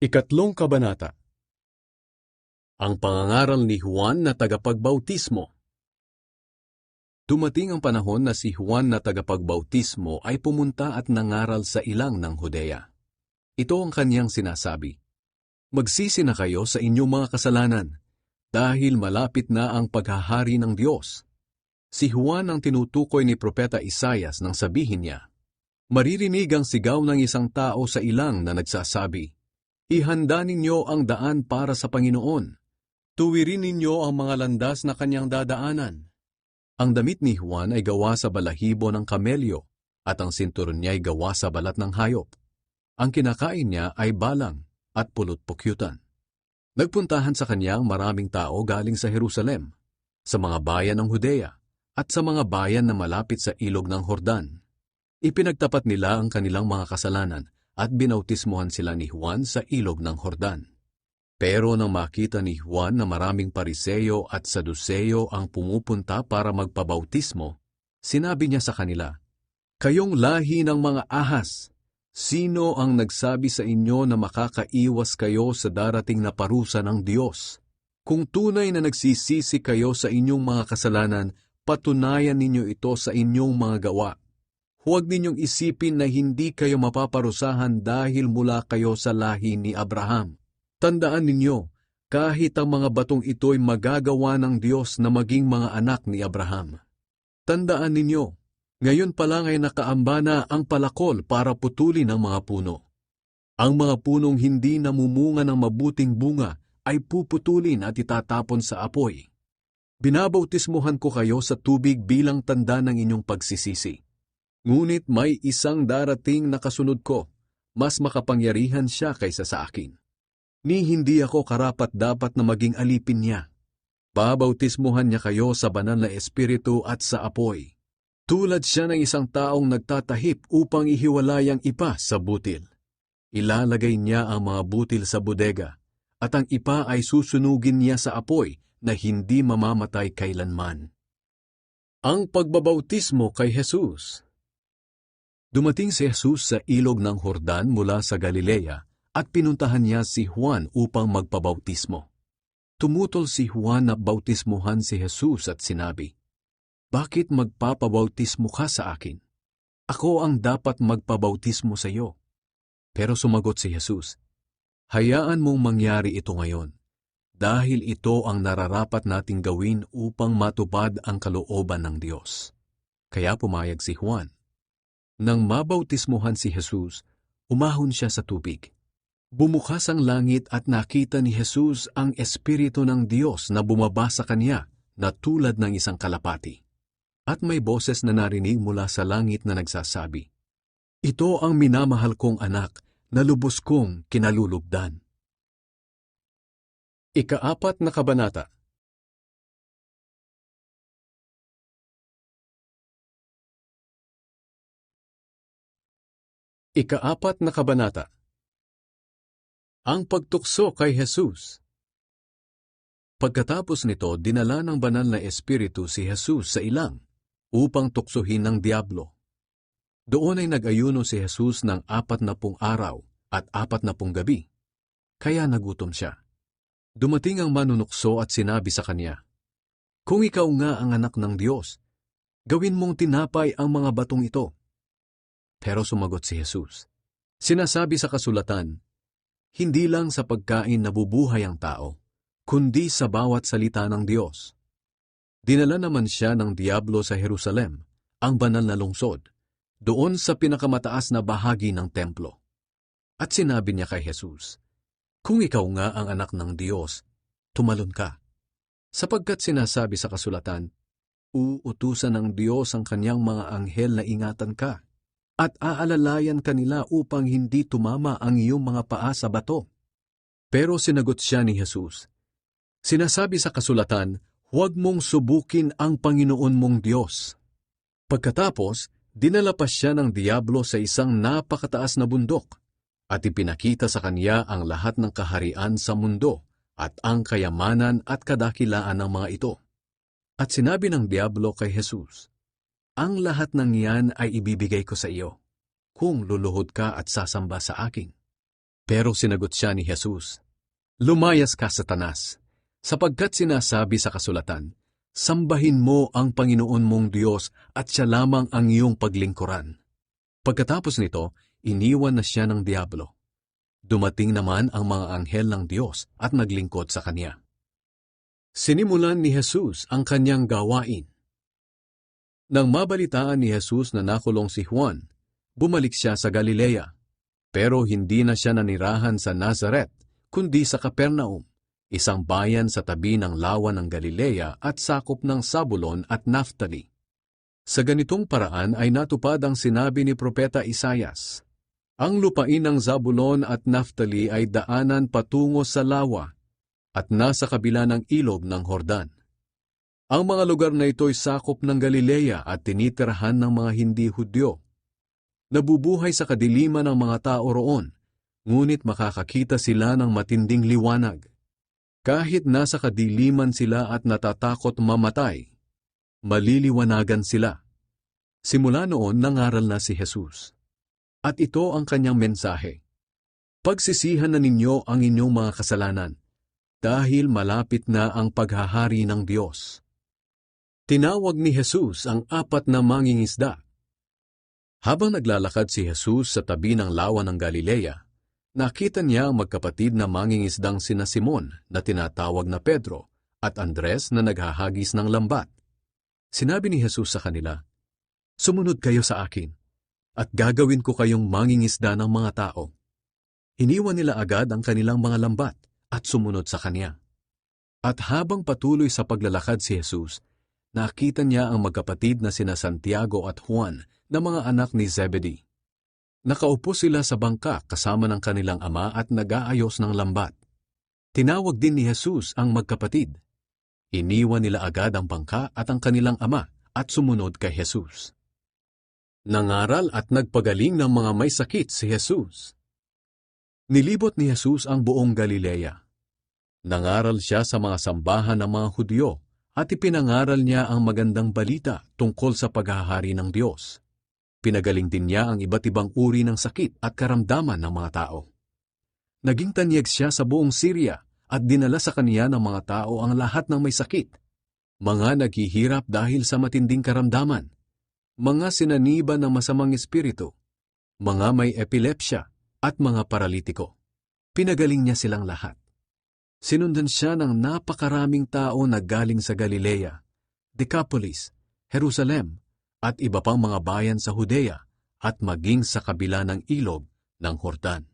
Ikatlong kabanata. Ang pangangaral ni Juan na tagapagbautismo. Dumating ang panahon na si Juan na tagapagbautismo ay pumunta at nangaral sa ilang ng Judea. Ito ang kanyang sinasabi, "Magsisi na kayo sa inyong mga kasalanan, dahil malapit na ang paghahari ng Diyos." Si Juan ang tinutukoy ni Propeta Isaias nang sabihin niya, "Maririnig ang sigaw ng isang tao sa ilang na nagsasabi, Ihanda ninyo ang daan para sa Panginoon. Tuwirin ninyo ang mga landas na kanyang dadaanan." Ang damit ni Juan ay gawa sa balahibo ng kamelyo at ang sinturon niya ay gawa sa balat ng hayop. Ang kinakain niya ay balang at pulot-pukyutan. Nagpuntahan sa kanya ang maraming tao galing sa Jerusalem, sa mga bayan ng Judea at sa mga bayan na malapit sa ilog ng Jordan. Ipinagtapat nila ang kanilang mga kasalanan at binautismuhan sila ni Juan sa ilog ng Jordan. Pero nang makita ni Juan na maraming Pariseo at Saduceo ang pumupunta para magpabautismo, sinabi niya sa kanila, "Kayong lahi ng mga ahas, sino ang nagsabi sa inyo na makakaiwas kayo sa darating na parusa ng Diyos? Kung tunay na nagsisisi kayo sa inyong mga kasalanan, patunayan ninyo ito sa inyong mga gawa. Huwag ninyong isipin na hindi kayo mapaparusahan dahil mula kayo sa lahi ni Abraham. Tandaan ninyo, kahit ang mga batong ito'y magagawa ng Diyos na maging mga anak ni Abraham. Tandaan ninyo, ngayon pa lang ay nakaamba na ang palakol para putulin ang mga puno. Ang mga punong hindi namumunga ng mabuting bunga ay puputulin at itatapon sa apoy. Binabautismuhan ko kayo sa tubig bilang tanda ng inyong pagsisisi. Ngunit may isang darating na kasunod ko, mas makapangyarihan siya kaysa sa akin. Ni hindi ako karapat-dapat na maging alipin niya. Babautismuhan niya kayo sa banal na espiritu at sa apoy. Tulad siya ng isang taong nagtatahip upang ihiwalay ang ipa sa butil. Ilalagay niya ang mga butil sa bodega, at ang ipa ay susunugin niya sa apoy na hindi mamamatay kailanman." Ang pagbabautismo kay Jesus. Dumating si Jesus sa ilog ng Jordan mula sa Galilea at pinuntahan niya si Juan upang magpabautismo. Tumutol si Juan na bautismuhan si Jesus at sinabi, "Bakit magpapabautismo ka sa akin? Ako ang dapat magpabautismo sa iyo." Pero sumagot si Jesus, "Hayaan mong mangyari ito ngayon, dahil ito ang nararapat nating gawin upang matupad ang kalooban ng Diyos." Kaya pumayag si Juan. Nang mabautismuhan si Jesus, umahon siya sa tubig. Bumukas ang langit at nakita ni Jesus ang Espiritu ng Diyos na bumaba sa kanya na tulad ng isang kalapati. At may boses na narinig mula sa langit na nagsasabi, "Ito ang minamahal kong anak na lubos kong kinalulugdan." Ika-4 na kabanata. Ika-4 na kabanata. Ang pagtukso kay Jesus. Pagkatapos nito, dinala ng banal na espiritu si Jesus sa ilang upang tuksohin ng diablo. Doon ay nag-ayuno si Jesus ng 40 araw at 40 gabi, kaya nagutom siya. Dumating ang manunukso at sinabi sa kanya, "Kung ikaw nga ang anak ng Diyos, gawin mong tinapay ang mga batong ito." Pero sumagot si Jesus, "Sinasabi sa kasulatan, hindi lang sa pagkain nabubuhay ang tao, kundi sa bawat salita ng Diyos." Dinala naman siya ng diablo sa Jerusalem, ang banal na lungsod, doon sa pinakamataas na bahagi ng templo. At sinabi niya kay Jesus, "Kung ikaw nga ang anak ng Diyos, tumalon ka. Sapagkat sinasabi sa kasulatan, uutusan ng Diyos ang kanyang mga anghel na ingatan ka, at aalalayan kanila upang hindi tumama ang iyong mga paa sa bato." Pero sinagot siya ni Jesus, "Sinasabi sa kasulatan, huwag mong subukin ang Panginoon mong Diyos." Pagkatapos, dinala pa siya ng diablo sa isang napakataas na bundok, at ipinakita sa kanya ang lahat ng kaharian sa mundo, at ang kayamanan at kadakilaan ng mga ito. At sinabi ng diablo kay Jesus, "Ang lahat ng iyan ay ibibigay ko sa iyo, kung luluhod ka at sasamba sa akin." Pero sinagot siya ni Jesus, "Lumayas ka, Satanas, sapagkat sinasabi sa kasulatan, sambahin mo ang Panginoon mong Diyos at siya lamang ang iyong paglingkuran." Pagkatapos nito, iniwan na siya ng Diablo. Dumating naman ang mga anghel ng Diyos at naglingkod sa kanya. Sinimulan ni Jesus ang kanyang gawain. Nang mabalitaan ni Jesus na nakulong si Juan, bumalik siya sa Galilea. Pero hindi na siya nanirahan sa Nazaret, kundi sa Capernaum, isang bayan sa tabi ng lawa ng Galilea at sakop ng Zabulon at Naphtali. Sa ganitong paraan ay natupad ang sinabi ni Propeta Isaias, "Ang lupain ng Zabulon at Naphtali ay daanan patungo sa lawa at nasa kabila ng ilog ng Jordan. Ang mga lugar na ito'y sakop ng Galilea at tinitirahan ng mga hindi Hudyo. Nabubuhay sa kadiliman ng mga tao roon, ngunit makakakita sila ng matinding liwanag. Kahit nasa kadiliman sila at natatakot mamatay, maliliwanagan sila." Simula noon nangaral na si Jesus. At ito ang kanyang mensahe, "Pagsisihan na ninyo ang inyong mga kasalanan, dahil malapit na ang paghahari ng Diyos." Tinawag ni Jesus ang 4 na mangingisda. Habang naglalakad si Jesus sa tabi ng lawa ng Galilea, nakita niya ang magkapatid na mangingisdang sina Simon na tinatawag na Pedro at Andres na naghahagis ng lambat. Sinabi ni Jesus sa kanila, "Sumunod kayo sa akin, at gagawin ko kayong mangingisda ng mga tao." Iniwan nila agad ang kanilang mga lambat at sumunod sa kanya. At habang patuloy sa paglalakad si Jesus, nakita niya ang magkapatid na sina Santiago at Juan na mga anak ni Zebedee. Nakaupo sila sa bangka kasama ng kanilang ama at nag-aayos ng lambat. Tinawag din ni Jesus ang magkapatid. Iniwan nila agad ang bangka at ang kanilang ama at sumunod kay Jesus. Nangaral at nagpagaling ng mga may sakit si Jesus. Nilibot ni Jesus ang buong Galilea. Nangaral siya sa mga sambahan ng mga Hudyo at ipinangaral niya ang magandang balita tungkol sa paghahari ng Diyos. Pinagaling din niya ang iba't ibang uri ng sakit at karamdaman ng mga tao. Naging tanyag siya sa buong Syria at dinala sa kaniya ng mga tao ang lahat ng may sakit, mga naghihirap dahil sa matinding karamdaman, mga sinaniban ng masamang espiritu, mga may epilepsya at mga paralitiko. Pinagaling niya silang lahat. Sinundan siya ng napakaraming tao na galing sa Galilea, Decapolis, Jerusalem, at iba pang mga bayan sa Judea at maging sa kabila ng ilog ng Jordan.